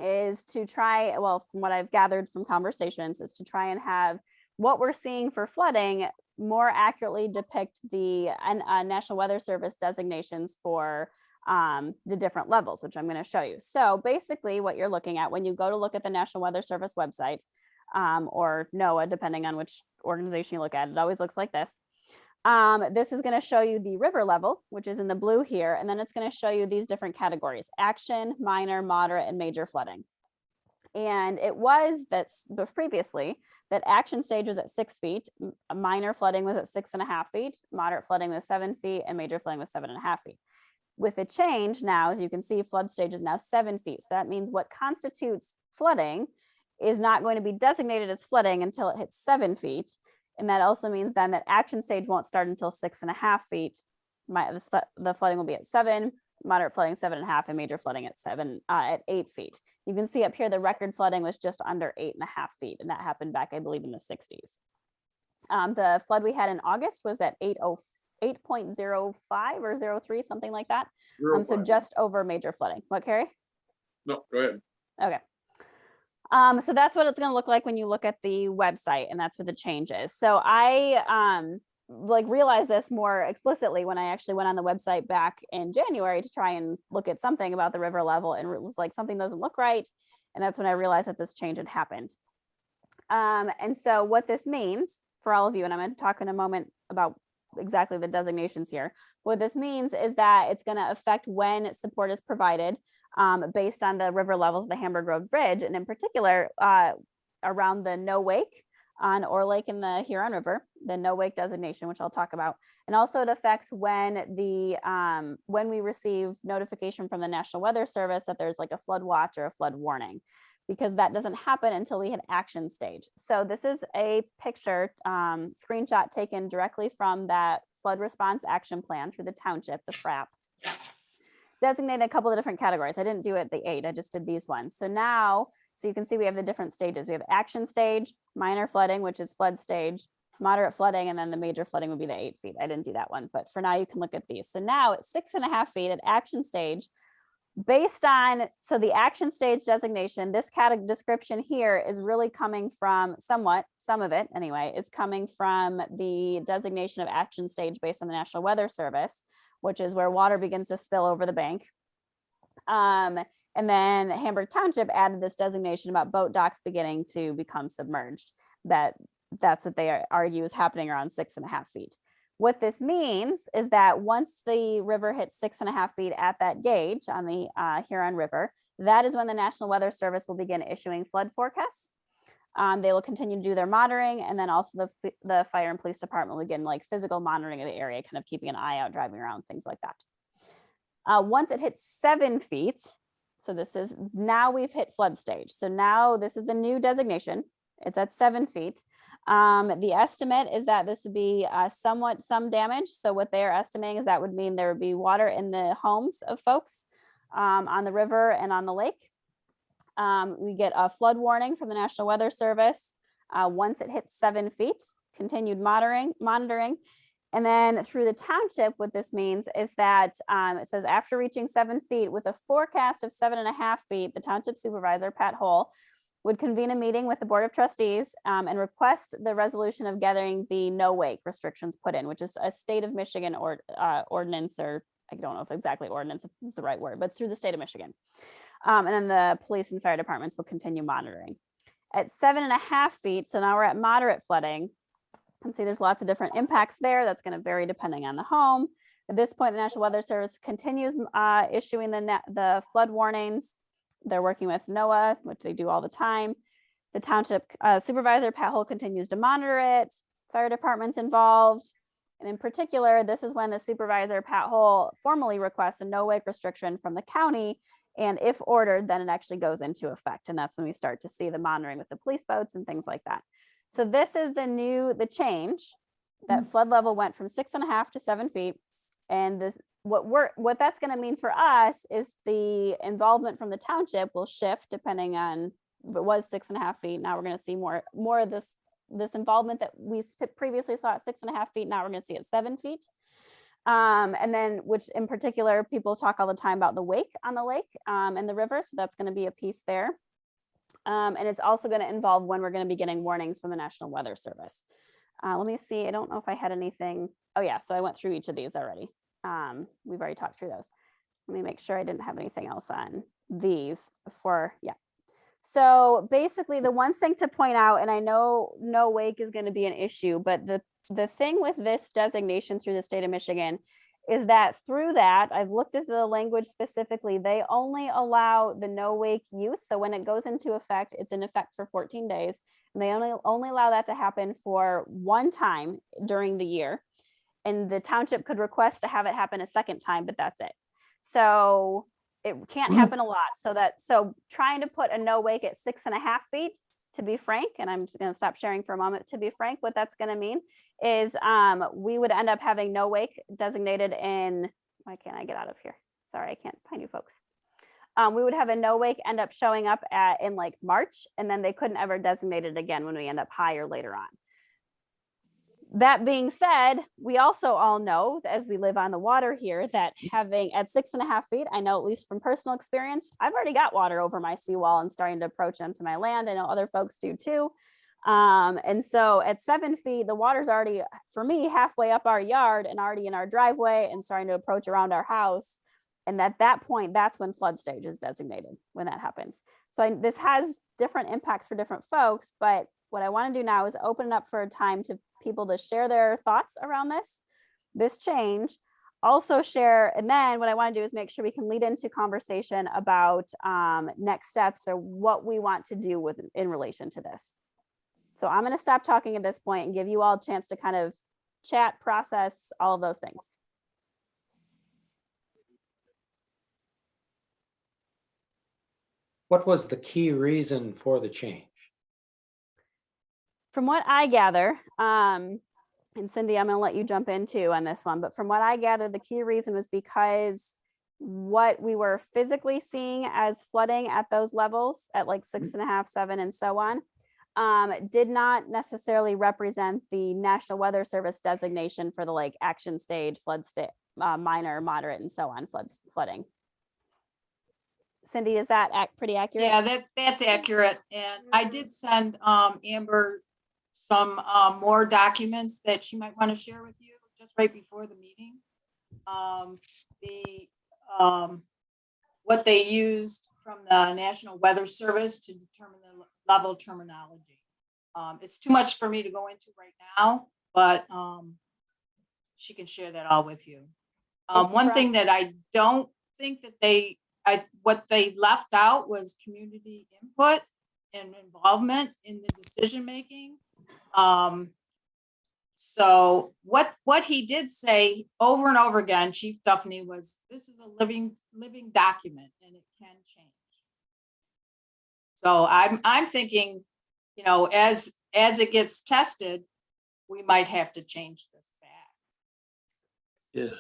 is to try, well, from what I've gathered from conversations, is to try and have what we're seeing for flooding more accurately depict the National Weather Service designations for the different levels, which I'm going to show you. So basically what you're looking at when you go to look at the National Weather Service website, or NOAA, depending on which organization you look at, it always looks like this. This is going to show you the river level, which is in the blue here, and then it's going to show you these different categories: action, minor, moderate, and major flooding. And it was previously that action stage was at 6 feet, minor flooding was at 6.5 feet, moderate flooding was 7 feet, and major flooding was 7.5 feet. With a change now, as you can see, flood stage is now 7 feet. So that means what constitutes flooding is not going to be designated as flooding until it hits 7 feet. And that also means then that action stage won't start until 6.5 feet. The flooding will be at 7, moderate flooding 7.5, and major flooding at 8 feet. You can see up here the record flooding was just under 8.5 feet, and that happened back, I believe, in the 60s. The flood we had in August was at 8.05 or 03, something like that. So just over major flooding. What, Carrie? No, go ahead. Okay. So that's what it's going to look like when you look at the website, and that's what the change is. So I realized this more explicitly when I actually went on the website back in January to try and look at something about the river level, and it was like something doesn't look right. And that's when I realized that this change had happened. And so what this means for all of you, and I'm going to talk in a moment about exactly the designations here. What this means is that it's going to affect when support is provided based on the river levels of the Hamburg Road Bridge, and in particular around the no wake on Ore Lake in the Huron River, the no wake designation, which I'll talk about. And also it affects when we receive notification from the National Weather Service that there's like a flood watch or a flood warning, because that doesn't happen until we hit action stage. So this is a picture screenshot taken directly from that flood response action plan through the township, the FRAP. Designated a couple of different categories. I didn't do it the 8, I just did these ones. So now, so you can see we have the different stages. We have action stage, minor flooding, which is flood stage, moderate flooding, and then the major flooding would be the 8 feet. I didn't do that one, but for now you can look at these. So now at 6.5 feet at action stage, based on, so the action stage designation, this category description here is really coming from some of it anyway, is coming from the designation of action stage based on the National Weather Service, which is where water begins to spill over the bank. And then Hamburg Township added this designation about boat docks beginning to become submerged. That's what they argue is happening around 6.5 feet. What this means is that once the river hits 6.5 feet at that gauge on the Huron River, that is when the National Weather Service will begin issuing flood forecasts. They will continue to do their monitoring, and then also the fire and police department will begin like physical monitoring of the area, kind of keeping an eye out, driving around, things like that. Once it hits 7 feet, so this is, now we've hit flood stage. So now this is the new designation. It's at 7 feet. The estimate is that this would be some damage. So what they're estimating is that would mean there would be water in the homes of folks on the river and on the lake. We get a flood warning from the National Weather Service once it hits 7 feet, continued monitoring. And then through the township, what this means is that it says after reaching 7 feet with a forecast of 7.5 feet, the township supervisor, Pat Hole, would convene a meeting with the Board of Trustees and request the resolution of getting the no wake restrictions put in, which is a state of Michigan ordinance, or I don't know if exactly ordinance is the right word, but it's through the state of Michigan. And then the police and fire departments will continue monitoring. At 7.5 feet, so now we're at moderate flooding. You can see there's lots of different impacts there. That's going to vary depending on the home. At this point, the National Weather Service continues issuing the flood warnings. They're working with NOAA, which they do all the time. The township supervisor, Pat Hole, continues to monitor it. Fire department's involved. And in particular, this is when the supervisor, Pat Hole, formally requests a no wake restriction from the county. And if ordered, then it actually goes into effect. And that's when we start to see the monitoring with the police boats and things like that. So this is the change. That flood level went from 6.5 to 7 feet. And this, what that's going to mean for us is the involvement from the township will shift depending on, if it was 6.5 feet, now we're going to see more of this involvement that we previously saw at 6.5 feet. Now we're going to see at 7 feet. And then, which in particular, people talk all the time about the wake on the lake and the river. So that's going to be a piece there. And it's also going to involve when we're going to be getting warnings from the National Weather Service. Let me see. I don't know if I had anything. Oh yeah, so I went through each of these already. We've already talked through those. Let me make sure I didn't have anything else on these before. Yeah. So basically the one thing to point out, and I know no wake is going to be an issue, but the thing with this designation through the state of Michigan is that through that, I've looked at the language specifically, they only allow the no wake use. So when it goes into effect, it's in effect for 14 days. And they only allow that to happen for one time during the year. And the township could request to have it happen a second time, but that's it. So it can't happen a lot. So trying to put a no wake at 6.5 feet, to be frank, and I'm just going to stop sharing for a moment, to be frank, what that's going to mean is we would end up having no wake designated in, why can't I get out of here? Sorry, I can't find you folks. We would have a no wake end up showing up in like March, and then they couldn't ever designate it again when we end up higher later on. That being said, we also all know, as we live on the water here, that having at 6.5 feet, I know at least from personal experience, I've already got water over my seawall and starting to approach onto my land. I know other folks do too. And so at 7 feet, the water's already, for me, halfway up our yard and already in our driveway and starting to approach around our house. And at that point, that's when flood stage is designated, when that happens. So this has different impacts for different folks, but what I want to do now is open it up for a time to people to share their thoughts around this change, also share. And then what I want to do is make sure we can lead into conversation about next steps or what we want to do in relation to this. So I'm going to stop talking at this point and give you all a chance to kind of chat, process, all of those things. What was the key reason for the change? From what I gather, and Cindy, I'm going to let you jump in too on this one, but from what I gather, the key reason was because what we were physically seeing as flooding at those levels at like 6.5, 7, and so on, did not necessarily represent the National Weather Service designation for the like action stage, flood state, minor, moderate, and so on flooding. Cindy, is that pretty accurate? Yeah, that's accurate. And I did send Amber some more documents that she might want to share with you just right before the meeting. What they used from the National Weather Service to determine the level terminology. It's too much for me to go into right now, but she can share that all with you. One thing that I don't think that what they left out was community input and involvement in the decision making. So what he did say over and over again, Chief Duffney, was this is a living document and it can change. So I'm thinking, you know, as it gets tested, we might have to change this back. Yes.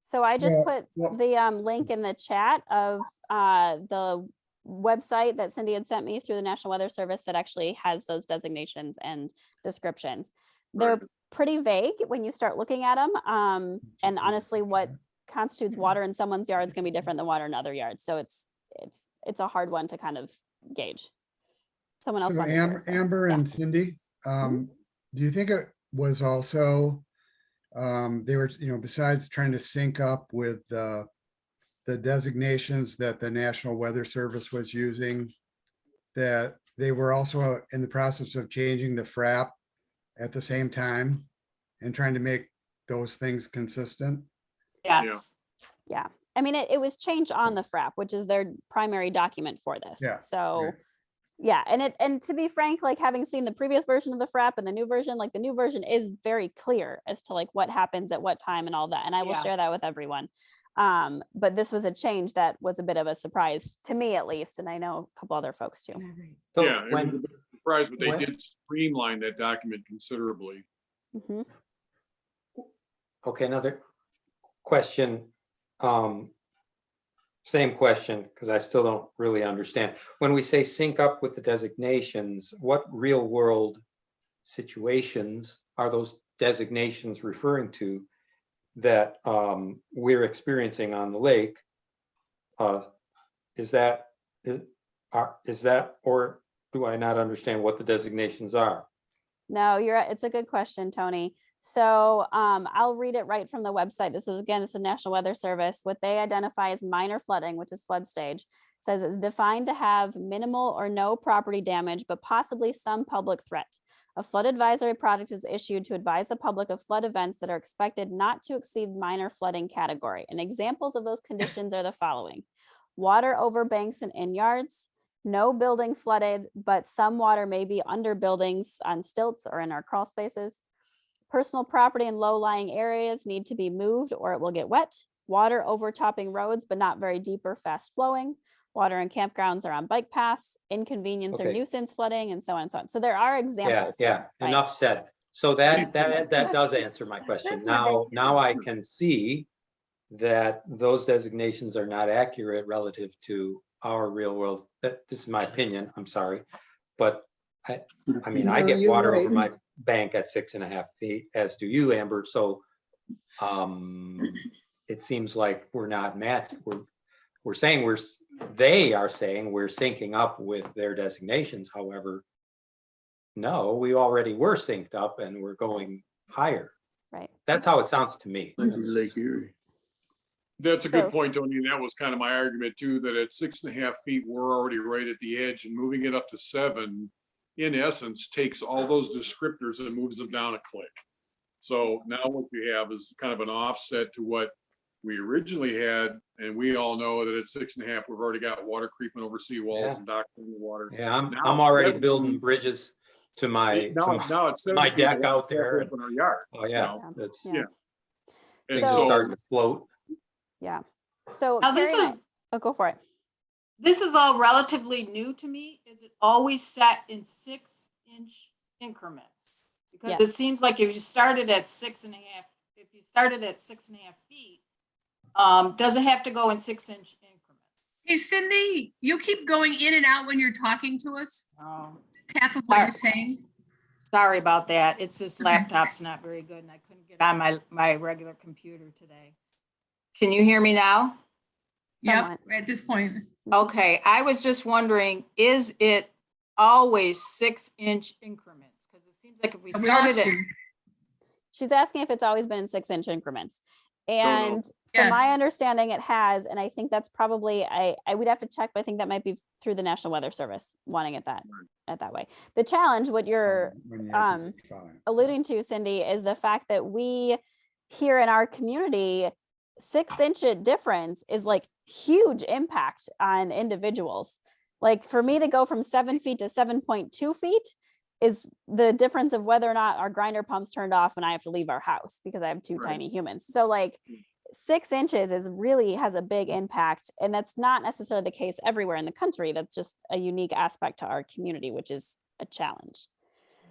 So I just Well, put the link in the chat of the website that Cindy had sent me through the National Weather Service that actually has those designations and descriptions. They're pretty vague when you start looking at them. And honestly, what constitutes water in someone's yard is going to be different than water in other yards. So it's a hard one to kind of gauge. Someone else. So wanted to share, so, Amber yeah. and Cindy, do you think it was also, they were, you know, besides trying to sync up with the designations that the National Weather Service was using, that they were also in the process of changing the FRAP at the same time and trying to make those things consistent? Yes. Yeah. I mean, it was changed on the FRAP, which is their primary document for this. Yeah, So right. yeah. And to be frank, like having seen the previous version of the FRAP and the new version, like the new version is very clear as to like what happens at what time and all that. And I will share that with everyone. But this was a change that was a bit of a surprise to me, at least. And I know a couple other folks too. So Yeah, it was a bit surprised, but they when- did streamline that document considerably. Mhm. Okay, another question. Same question, because I still don't really understand. When we say sync up with the designations, what real world situations are those designations referring to that we're experiencing on the lake? Is that, or do I not understand what the designations are? No, it's a good question, Tony. So I'll read it right from the website. This is the National Weather Service. What they identify as minor flooding, which is flood stage, says it's defined to have minimal or no property damage, but possibly some public threat. A flood advisory product is issued to advise the public of flood events that are expected not to exceed minor flooding category. And examples of those conditions are the following: water over banks and in yards, no building flooded, but some water may be under buildings on stilts or in our crawl spaces. Personal property in low-lying areas need to be moved or it will get wet. Water overtopping roads, but not very deep or fast flowing. Water in campgrounds or on bike paths, inconvenience or Okay. nuisance flooding, and so on and so on. So there are examples. Yeah, right? enough said. So that does answer my question. Now I can see that those designations are not accurate relative to our real world. This is my opinion, I'm sorry. But I mean, I No, get you're water over right. my bank at 6.5 feet, as do you, Lambert. So it seems like we're not matched. We're saying they are saying we're syncing up with their designations. However, no, we already were synced up and we're going higher. Right. That's how it sounds to me. That's a So- good point, Tony. And that was kind of my argument too, that at 6.5 feet, we're already right at the edge, and moving it up to 7, in essence, takes all those descriptors and moves them down a click. So now what we have is kind of an offset to what we originally had. And we all know that at 6.5, we've already got water creeping over seawalls Yeah. and docking the water. Yeah, I'm Now, already 7 building feet- bridges. to my, Now it's my 7 feet deck of water out there. halfway up in our yard. Oh, yeah, that's, Yeah. And things are So- starting to float. Yeah. So Now, this Carrie and is- oh, go for it. This is all relatively new to me. Is it always set in 6-inch increments? Because Yes. it seems like if you started at 6.5, if you started at 6.5 feet, does it have to go in 6-inch increments? Hey, Cindy, you keep going in and out when you're talking to us. Oh, It's half of what you're saying. sorry about that. It's this Okay. laptop's not very good and I couldn't get on my regular computer today. Can you hear me now? Somewhat. Yep, at this point. Okay, I was just wondering, is it always 6-inch increments? Because it seems like if we We started lost at, you. She's asking if it's always been in 6-inch increments. no. And from my Yes. understanding, it has. And I think that's probably, I would have to check, but I think that might be through the National Weather Service wanting it that way. The challenge, what you're When you have to define. alluding to, Cindy, is the fact that we here in our community, 6-inch difference is like huge impact on individuals. Like for me to go from 7 feet to 7.2 feet is the difference of whether or not our grinder pump's turned off and I have to leave our house because I have two Right. tiny humans. So like 6 inches is really has a big impact, and that's not necessarily the case everywhere in the country. That's just a unique aspect to our community, which is a challenge.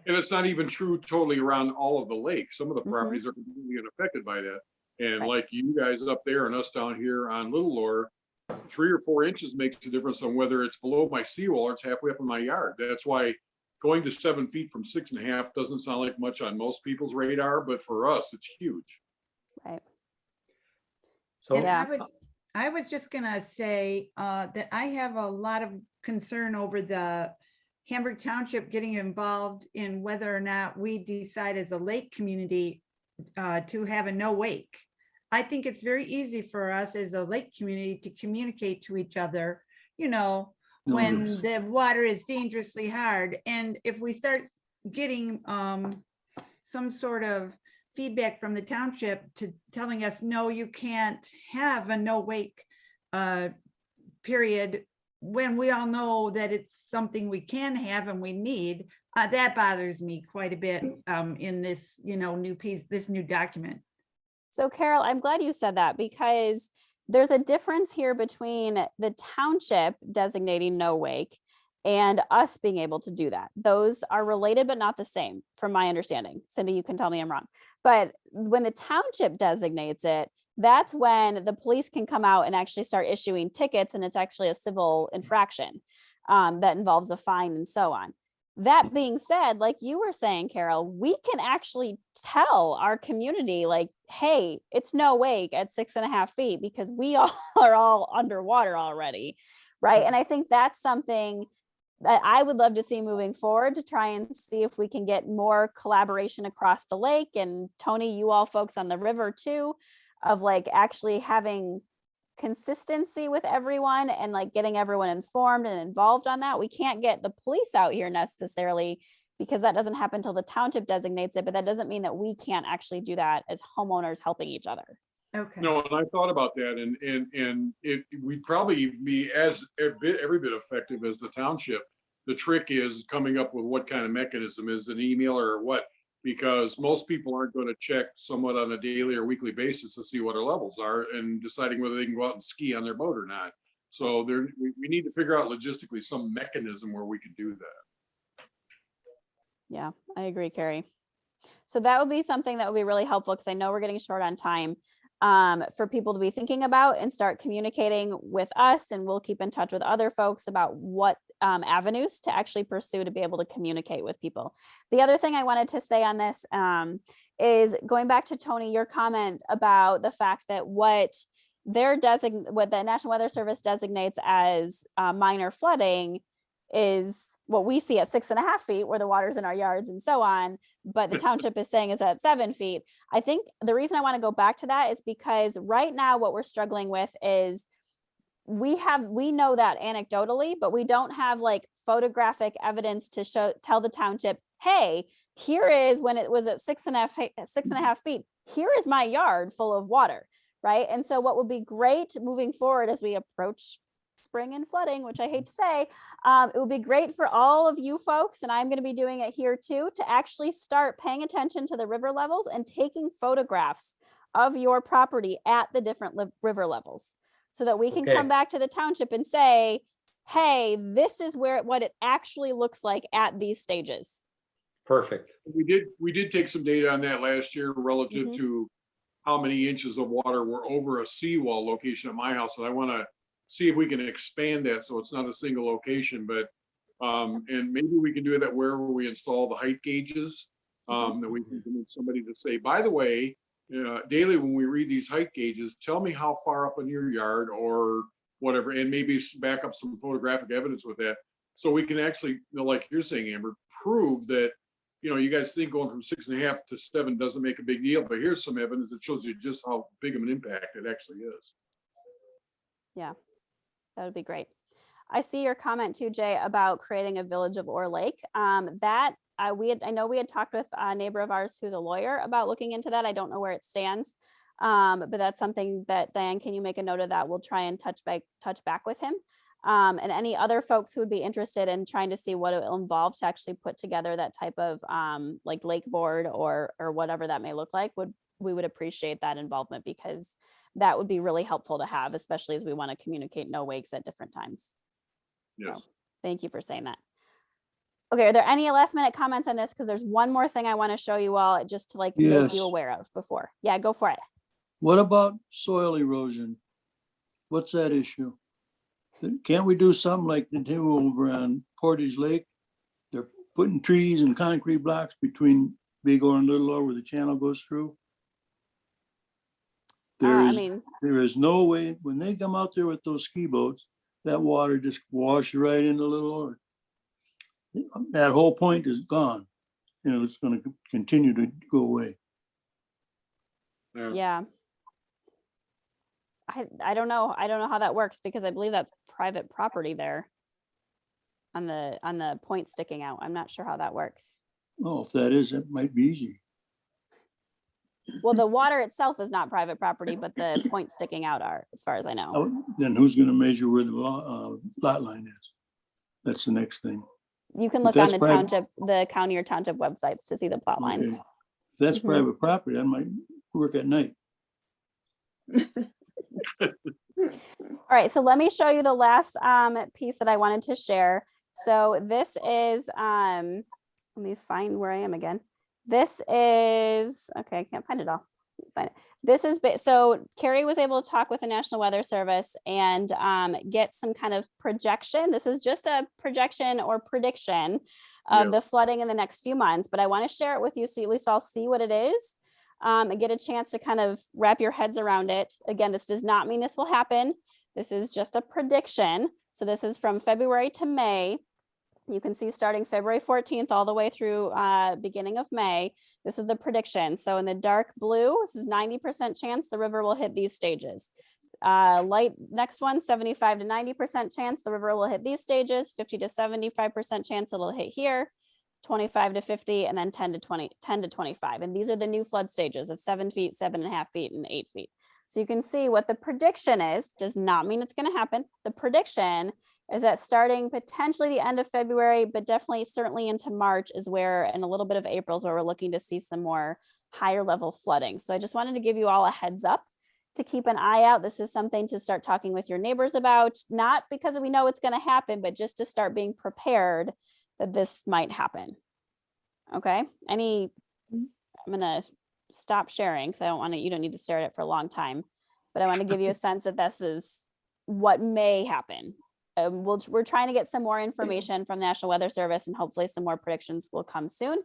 And it's not even true totally around all of the lakes. Some of the Mhm. properties are completely unaffected by that. And Right. like you guys up there and us down here on Little Lore, 3 or 4 inches makes a difference on whether it's below my seawall or it's halfway up in my yard. That's why going to 7 feet from 6.5 doesn't sound like much on most people's radar, but for us, it's huge. Right. So, And Yeah. I was just gonna say that I have a lot of concern over the Hamburg Township getting involved in whether or not we decide as a lake community to have a no wake. I think it's very easy for us as a lake community to communicate to each other, you know, No when risk. the water is dangerously hard. And if we start getting some sort of feedback from the township to telling us, no, you can't have a no wake period, when we all know that it's something we can have and we need, that bothers me quite a bit in this, you know, new piece, this new document. So Carol, I'm glad you said that because there's a difference here between the township designating no wake and us being able to do that. Those are related, but not the same from my understanding. Cindy, you can tell me I'm wrong. But when the township designates it, that's when the police can come out and actually start issuing tickets, and it's actually a civil infraction that involves a fine and so on. That being said, like you were saying, Carol, we can actually tell our community like, hey, it's no wake at 6.5 feet because we all are all underwater already, right? And I think that's something that I would love to see moving forward to try and see if we can get more collaboration across the lake. And Tony, you all folks on the river too, of like actually having consistency with everyone and like getting everyone informed and involved on that. We can't get the police out here necessarily because that doesn't happen until the township designates it, but that doesn't mean that we can't actually do that as homeowners helping each other. Okay. No, and I thought about that, and we'd probably be every bit effective as the township. The trick is coming up with what kind of mechanism, is an email or what, because most people aren't going to check somewhat on a daily or weekly basis to see what our levels are and deciding whether they can go out and ski on their boat or not. So we need to figure out logistically some mechanism where we could do that. Yeah, I agree, Carrie. So that would be something that would be really helpful because I know we're getting short on time for people to be thinking about and start communicating with us. And we'll keep in touch with other folks about what avenues to actually pursue to be able to communicate with people. The other thing I wanted to say on this is going back to Tony, your comment about the fact that what the National Weather Service designates as minor flooding is what we see at 6.5 feet where the water's in our yards and so on, but the township is saying is at 7 feet. I think the reason I want to go back to that is because right now what we're struggling with is we know that anecdotally, but we don't have like photographic evidence to tell the township, hey, here is when it was at 6.5 feet, here is my yard full of water, right? And so what would be great moving forward as we approach spring and flooding, which I hate to say, it would be great for all of you folks, and I'm going to be doing it here too, to actually start paying attention to the river levels and taking photographs of your property at the different river levels, so that we can Okay. come back to the township and say, hey, this is what it actually looks like at these stages. Perfect. We did take some data on that last year relative Mhm. to how many inches of water were over a seawall location at my house. And I want to see if we can expand that so it's not a single location, but and maybe we can do that wherever we install the height gauges, that we can convince somebody to say, by the way, daily when we read these height gauges, tell me how far up in your yard or whatever, and maybe back up some photographic evidence with that. So we can actually, like you're saying, Amber, prove that, you guys think going from 6.5 to 7 doesn't make a big deal, but here's some evidence that shows you just how big of an impact it actually is. Yeah, that would be great. I see your comment too, Jay, about creating a village of Ore Lake. I know we had talked with a neighbor of ours who's a lawyer about looking into that. I don't know where it stands, but that's something that, Diane, can you make a note of that? We'll try and touch back with him. And any other folks who would be interested in trying to see what it will involve to actually put together that type of like lake board or whatever that may look like, we would appreciate that involvement, because that would be really helpful to have, especially as we want to communicate no wakes at different times. Yes. So thank you for saying that. Okay, are there any last minute comments on this? Because there's one more thing I want to show you all just to like make Yes. you aware of before. Yeah, go for it. What about soil erosion? What's that issue? Can't we do something like they do over on Portage Lake? They're putting trees and concrete blocks between Big Ore and Little Ore where the channel goes through. There is no way, when they come out there with those ski boats, that water just washes right into Little Ore. That whole point is gone. It's going to continue to go away. Yeah. I don't know. I don't know how that works, because I believe that's private property there on the point sticking out. I'm not sure how that works. Oh, if that is, that might be easy. Well, the water itself is not private property, but the points sticking out are, as far as I know. Oh, then who's going to measure where the lot line is? That's the next thing. You can If look on that's the county or township websites to see the plot lines. Okay. If that's Mhm. private property, I might work at night. All right, so let me show you the last piece that I wanted to share. So this is, let me find where I am again. This is, okay, I can't find it all. Find it. This is, so Carrie was able to talk with the National Weather Service and get some kind of projection. This is just a projection or prediction of the flooding in the next few months, but I want to share it with you so at least I'll see what it is and get a chance to kind of wrap your heads around it. Again, this does not mean this will happen. This is just a prediction. So this is from February to May. You can see starting February 14th all the way through beginning of May. This is the prediction. So in the dark blue, this is 90% chance the river will hit these stages. Light next one, 75 to 90% chance the river will hit these stages, 50 to 75% chance it'll hit here, 25 to 50, and then 10 to 25. And these are the new flood stages of 7 feet, 7.5 feet, and 8 feet. So you can see what the prediction is, does not mean it's going to happen. The prediction is that starting potentially the end of February, but definitely certainly into March is where, and a little bit of April is where we're looking to see some more higher level flooding. So I just wanted to give you all a heads up to keep an eye out. This is something to start talking with your neighbors about, not because we know it's going to happen, but just to start being prepared that this might happen. Okay. I'm going to stop sharing because I don't want to, you don't need to stare at it for a long time, but I want to give you a sense that this is what may happen. We're trying to get some more information from the National Weather Service, and hopefully some more predictions will come soon.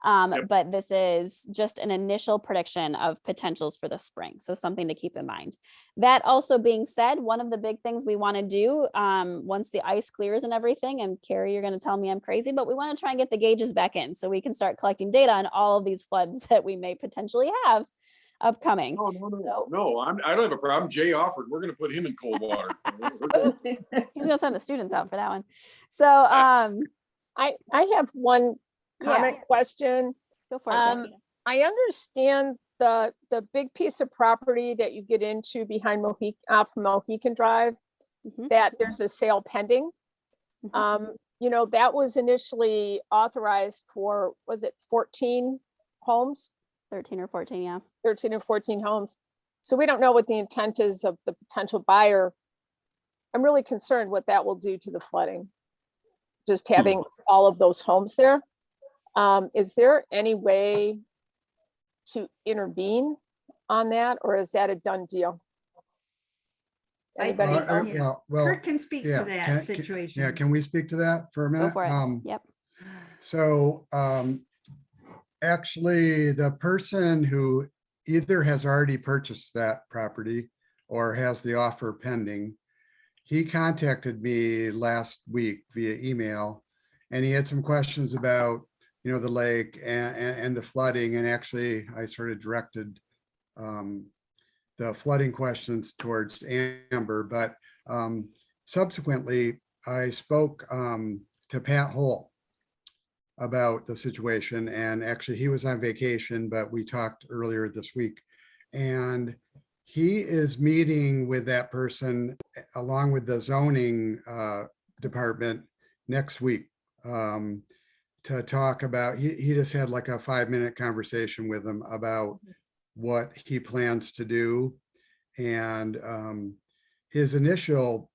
But this is just an initial prediction of potentials for the spring. So something to keep in mind. That also being said, one of the big things we want to do once the ice clears and everything, and Carrie, you're going to tell me I'm crazy, but we want to try and get the gauges back in so we can start collecting data on all of these floods that we may potentially have upcoming. No, I don't have a problem. Jay offered, we're going to put him in cold water. He's going to send the students out for that one. So I have one comment question. Go for it. I understand the big piece of property that you get into behind Mohican Drive. Mhm. that there's a sale pending. Mhm. You know, that was initially authorized for, was it 14 homes? 13 or 14, yeah. 13 or 14 homes. So we don't know what the intent is of the potential buyer. I'm really concerned what that will do to the flooding. Just having all of those homes there. Is there any way to intervene on that, or is that a done deal? I Anybody think, know? yeah, well, Kurt can speak yeah, to that Yeah, situation. can we speak to that for a Go minute? for it. Yep. So actually, the person who either has already purchased that property or has the offer pending, he contacted me last week via email, and he had some questions about, the lake and the flooding. And actually, I sort of directed the flooding questions towards Amber, but subsequently, I spoke to Pat Hull about the situation, and actually he was on vacation, but we talked earlier this week, and he is meeting with that person along with the zoning department next week to talk about, he just had like a 5-minute conversation with them about what he plans to do. And his initial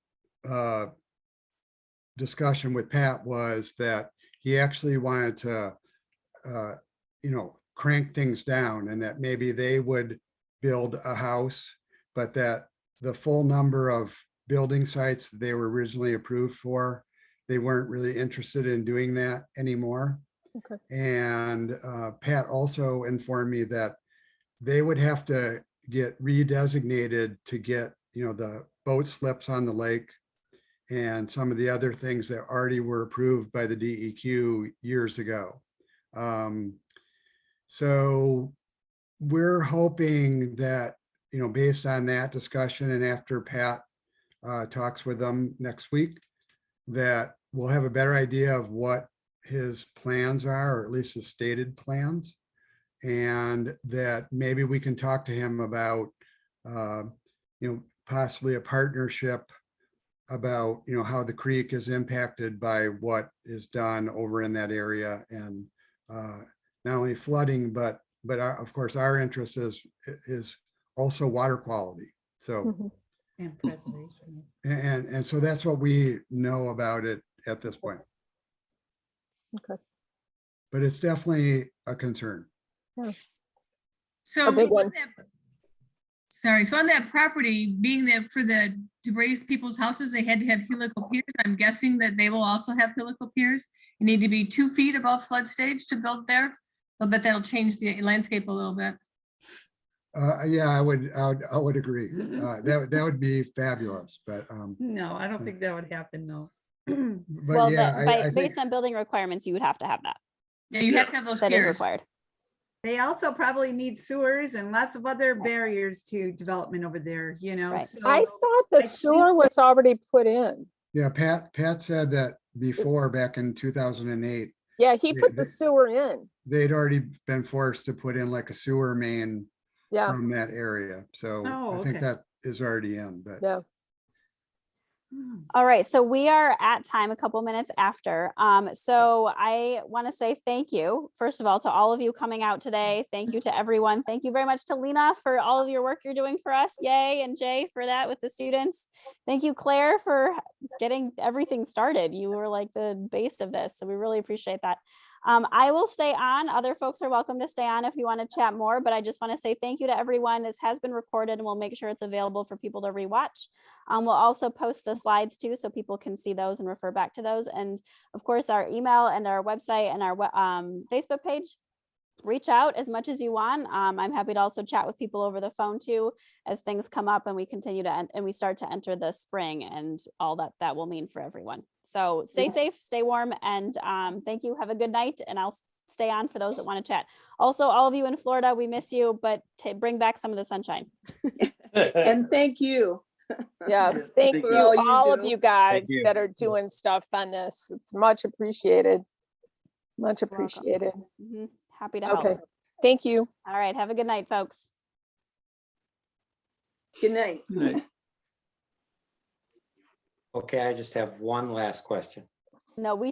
discussion with Pat was that he actually wanted to, crank things down, and that maybe they would build a house, but that the full number of building sites that they were originally approved for, they weren't really interested in doing that anymore. Okay. And Pat also informed me that they would have to get redesignated to get, the boat slips on the lake and some of the other things that already were approved by the DEQ years ago. So we're hoping that, based on that discussion and after Pat talks with them next week, that we'll have a better idea of what his plans are, or at least his stated plans. And that maybe we can talk to him about, possibly a partnership about, how the creek is impacted by what is done over in that area. And not only flooding, but of course, our interest is also water quality. So, And preservation. and so that's what we know about it at this point. Okay. But it's definitely a concern. So A big one. so on that property, being that to raise people's houses, they had to have helical piers. I'm guessing that they will also have helical piers. You need to be 2 feet above flood stage to build there. I bet that'll change the landscape a little bit. Yeah, I would agree. That would be fabulous, but No, I don't think that would happen, though. but Well, yeah, I think based on building requirements, you would have to have that. Yeah, you have to have those That is piers. required. They also probably need sewers and lots of other barriers to development over there, Right. so. I thought the I think- sewer was already put in. yeah, Pat said that before, back in 2008, Yeah, he Yeah, put the sewer in. they'd already been forced to put in like a sewer main Yeah, from that area. So Oh, I think okay. that is already in, but yeah. All right, so we are at time, a couple minutes after. So I want to say thank you, first of all, to all of you coming out today. Thank you to everyone. Thank you very much to Lena for all of your work you're doing for us. Yay, and Jay for that with the students. Thank you, Claire, for getting everything started. You were like the base of this, so we really appreciate that. I will stay on. Other folks are welcome to stay on if you want to chat more, but I just want to say thank you to everyone. This has been recorded and we'll make sure it's available for people to rewatch. We'll also post the slides too, so people can see those and refer back to those. And of course, our email and our website and our Facebook page. Reach out as much as you want. I'm happy to also chat with people over the phone too, as things come up and we continue to, and we start to enter the spring and all that will mean for everyone. So stay safe, stay warm, and thank you. Have a good night, and I'll stay on for those that want to chat. Also, all of you in Florida, we miss you, but bring back some of the sunshine. And thank you. Yes, thank For you, all you all of do. you guys you. that are doing stuff on this. It's much appreciated. Much You're welcome. appreciated. Mhm. Happy to help. Okay, thank you. All right, have a good night, folks. Good night. Good night. Okay, I just have one last question. No, we